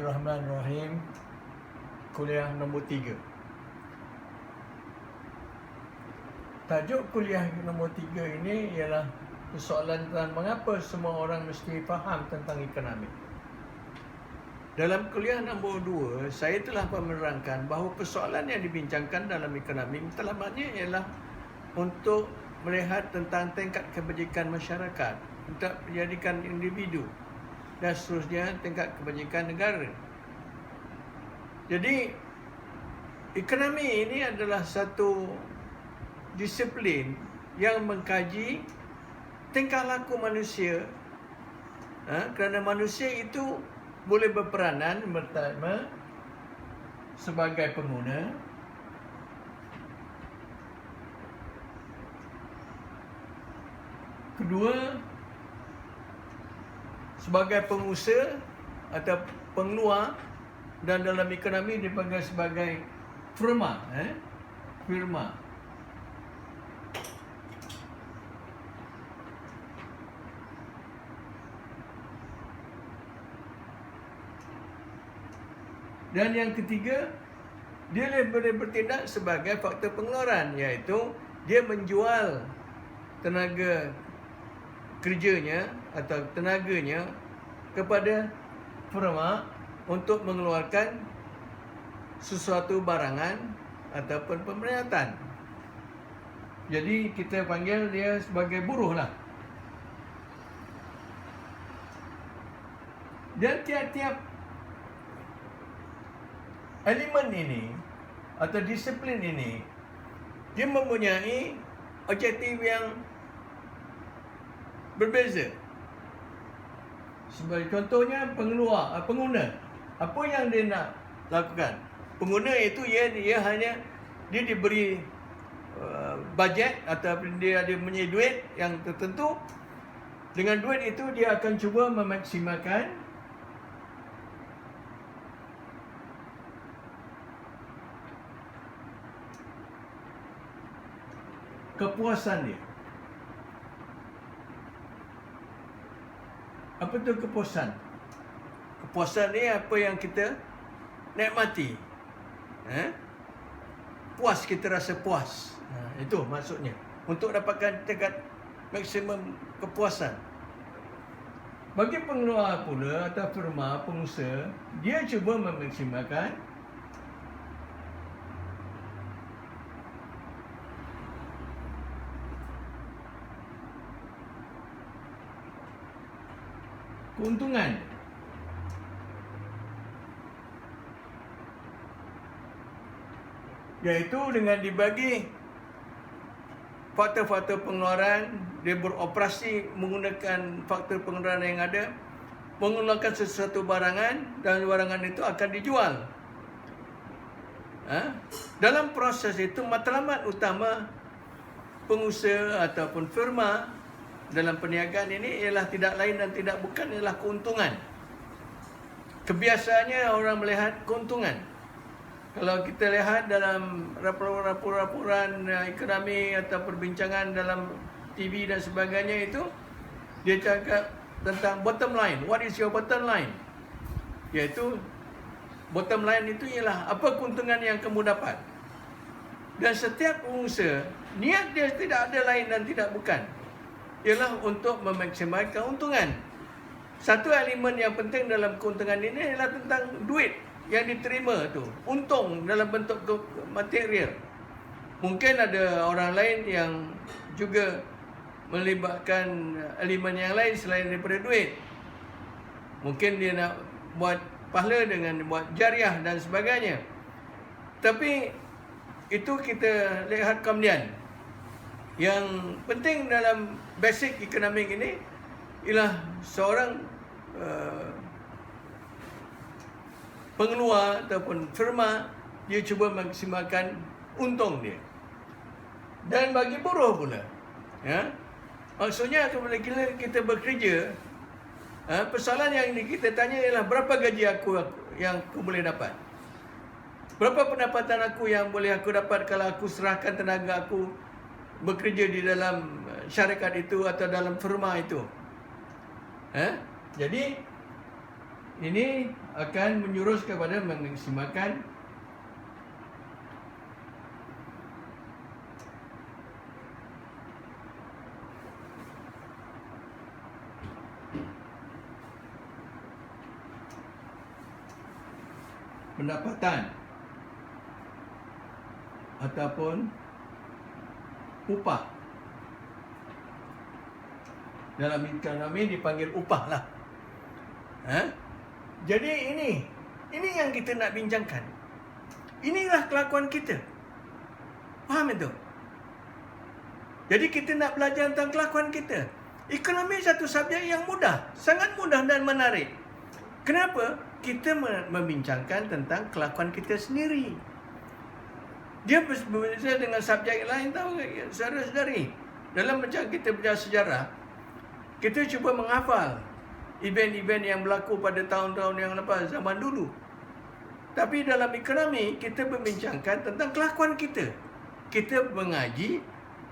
Bismillahirrahmanirrahim. Kuliah nombor 3. Tajuk kuliah nombor 3 ini ialah persoalan tentang mengapa semua orang mesti faham tentang ekonomi. Dalam kuliah nombor 2, saya telah menerangkan bahawa persoalan yang dibincangkan dalam ekonomi matlamatnya ialah untuk melihat tentang tingkat kebajikan masyarakat, untuk menjadikan individu dan seterusnya tingkat kebajikan negara. Jadi ekonomi ini adalah satu disiplin yang mengkaji tingkah laku manusia, kerana manusia itu boleh berperanan pertama sebagai pengguna, kedua sebagai pengusaha atau pengeluar, dan dalam ekonomi dipanggil sebagai firma. Firma. Dan yang ketiga, dia boleh bertindak sebagai faktor pengeluaran, iaitu dia menjual tenaga kerjanya atau tenaganya kepada firma untuk mengeluarkan sesuatu barangan ataupun perkhidmatan. Jadi kita panggil dia sebagai buruh lah. Dan tiap-tiap elemen ini atau disiplin ini dia mempunyai objektif yang berbeza. Sebagai contohnya pengguna. Apa yang dia nak lakukan? Pengguna itu dia hanya diberi bajet atau dia ada punya duit yang tertentu. Dengan duit itu dia akan cuba memaksimalkan kepuasan dia. Apa tu kepuasan? Kepuasan ni apa yang kita nikmati. Puas, kita rasa puas. Itu maksudnya. Untuk dapatkan tingkat maksimum kepuasan. Bagi pengeluar pula atau firma, pengusaha, dia cuba memaksimalkan keuntungan. Iaitu dengan dibagi faktor-faktor pengeluaran, dia beroperasi menggunakan faktor pengeluaran yang ada, mengeluarkan sesuatu barangan, dan barangan itu akan dijual. Dalam proses itu, matlamat utama pengusaha ataupun firma dalam perniagaan ini ialah tidak lain dan tidak bukan ialah keuntungan. Kebiasaannya orang melihat keuntungan. Kalau kita lihat dalam laporan ekonomi atau perbincangan dalam TV dan sebagainya itu, dia cakap tentang bottom line. What is your bottom line? Iaitu bottom line itu ialah apa keuntungan yang kamu dapat. Dan setiap pengusaha, niat dia tidak ada lain dan tidak bukan ialah untuk memaksimalkan keuntungan. Satu elemen yang penting dalam keuntungan ini adalah tentang duit yang diterima tu, untung dalam bentuk material. Mungkin ada orang lain yang juga melibatkan elemen yang lain selain daripada duit. Mungkin dia nak buat pahala dengan buat jariah dan sebagainya. Tapi itu kita lihat kemudian. Yang penting dalam basic ekonomi ini ialah seorang pengeluar ataupun firma, dia cuba maksimalkan untung dia. Dan bagi buruh pula, maksudnya apabila kita bekerja, persoalan yang kita tanya ialah berapa gaji yang aku boleh dapat, berapa pendapatan aku yang boleh aku dapat kalau aku serahkan tenaga aku bekerja di dalam syarikat itu atau dalam firma itu. Jadi ini akan menjurus kepada memaksimalkan pendapatan ataupun upah. Dalam ekonomi dipanggil upah lah. Jadi ini yang kita nak bincangkan. Inilah kelakuan kita. Faham itu? Jadi kita nak belajar tentang kelakuan kita. Ekonomi satu subjek yang mudah, sangat mudah dan menarik. Kenapa? Kita membincangkan tentang kelakuan kita sendiri. Dia berbeza dengan subjek lain, tahu tak, saudara-saudari? Dalam macam kita belajar sejarah, kita cuba menghafal event-event yang berlaku pada tahun-tahun yang lepas, zaman dulu. Tapi dalam ekonomi, kita membincangkan tentang kelakuan kita. Kita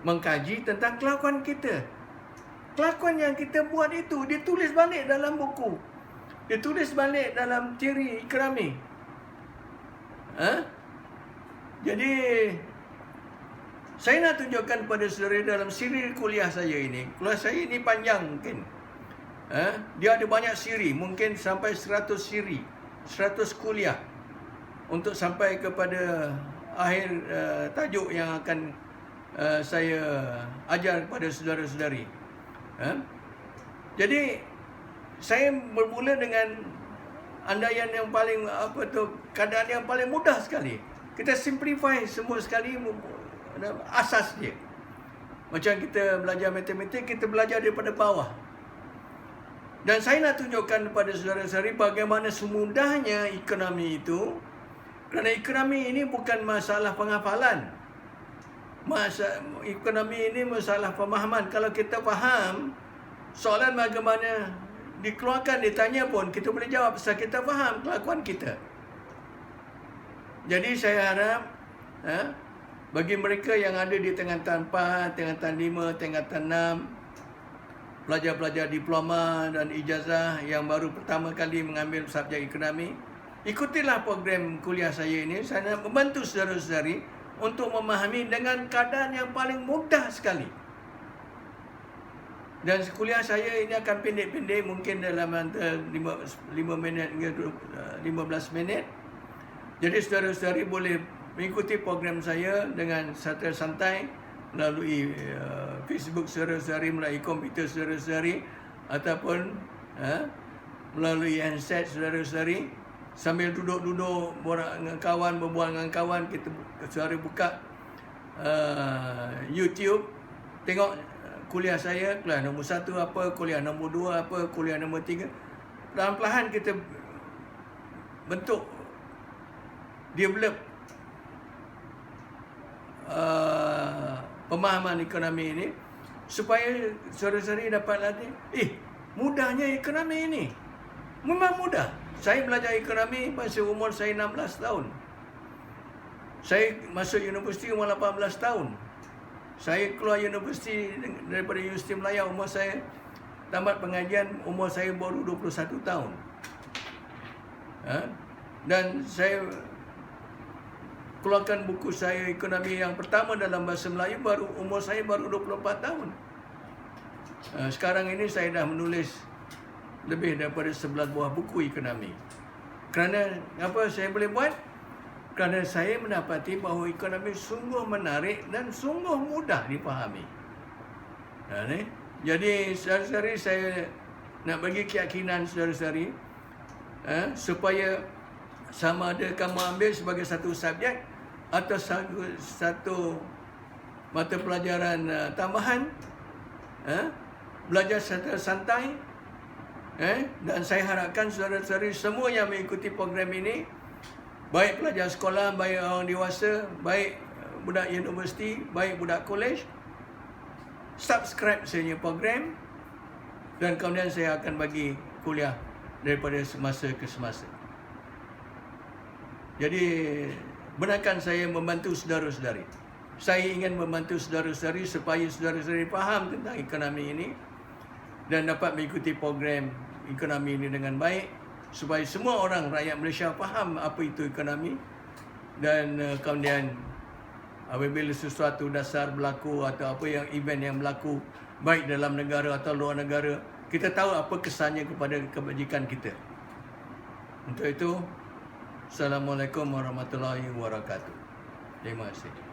mengkaji tentang kelakuan kita. Kelakuan yang kita buat itu ditulis balik dalam buku. Ditulis balik dalam teori ekonomi. Jadi, saya nak tunjukkan kepada saudara dalam siri kuliah saya ini. Kuliah saya ini panjang mungkin. Dia ada banyak siri, mungkin sampai 100 siri, 100 kuliah untuk sampai kepada akhir tajuk yang akan saya ajar kepada saudara-saudari. Jadi saya bermula dengan andaian yang paling keadaan yang paling mudah sekali. Kita simplify semua sekali asas dia. Macam kita belajar matematik, kita belajar daripada bawah. Dan saya nak tunjukkan kepada saudara-saudari bagaimana semudahnya ekonomi itu. Kerana ekonomi ini bukan masalah penghafalan. Ekonomi ini masalah pemahaman. Kalau kita faham, soalan bagaimana dikeluarkan, ditanya pun kita boleh jawab sebab kita faham kelakuan kita. Jadi saya harap bagi mereka yang ada di tingkatan 4, tingkatan 5, tingkatan 6, pelajar-pelajar diploma dan ijazah yang baru pertama kali mengambil subjek ekonomi, ikutilah program kuliah saya ini. Saya nak membantu saudara-saudari untuk memahami dengan keadaan yang paling mudah sekali. Dan kuliah saya ini akan pendek-pendek, mungkin dalam antara 5 minit hingga 15 minit. Jadi saudara-saudari boleh mengikuti program saya dengan secara santai melalui Facebook saudara-saudari, melalui komputer saudara-saudari, ataupun melalui handset saudara-saudari. Sambil duduk-duduk borak dengan kawan, berbual dengan kawan, kita saudara buka YouTube, tengok kuliah saya, kuliah nombor 1 apa, kuliah nombor 2 apa, kuliah nombor 3. Perlahan-lahan kita bentuk, develop pemahaman ekonomi ini supaya saudara-saudari dapat latih. Mudahnya ekonomi ini. Memang mudah. Saya belajar ekonomi masa umur saya 16 tahun. Saya masuk universiti umur 18 tahun. Saya keluar universiti daripada Universiti Melaya, umur saya tamat pengajian, umur saya baru 21 tahun. Dan saya keluarkan buku saya ekonomi yang pertama dalam bahasa Melayu umur saya baru 24 tahun. Sekarang ini saya dah menulis lebih daripada 11 buah buku ekonomi. Kerana apa saya boleh buat? Kerana saya mendapati bahawa ekonomi sungguh menarik dan sungguh mudah dipahami. Jadi saudara-saudari, saya nak bagi keyakinan saudara-saudari supaya sama ada kamu ambil sebagai satu subjek atau satu mata pelajaran tambahan, belajar secara santai, dan saya harapkan saudara-saudari semua yang mengikuti program ini, baik pelajar sekolah, baik orang dewasa, baik budak universiti, baik budak kolej, subscribe saya program, dan kemudian saya akan bagi kuliah daripada semasa ke semasa. Jadi benarkan saya membantu saudara-saudari. Saya ingin membantu saudara-saudari supaya saudara-saudari faham tentang ekonomi ini dan dapat mengikuti program ekonomi ini dengan baik supaya semua orang rakyat Malaysia faham apa itu ekonomi. Dan kemudian apabila sesuatu dasar berlaku atau apa yang event yang berlaku baik dalam negara atau luar negara, kita tahu apa kesannya kepada kebajikan kita. Untuk itu, Assalamualaikum warahmatullahi wabarakatuh. Terima kasih.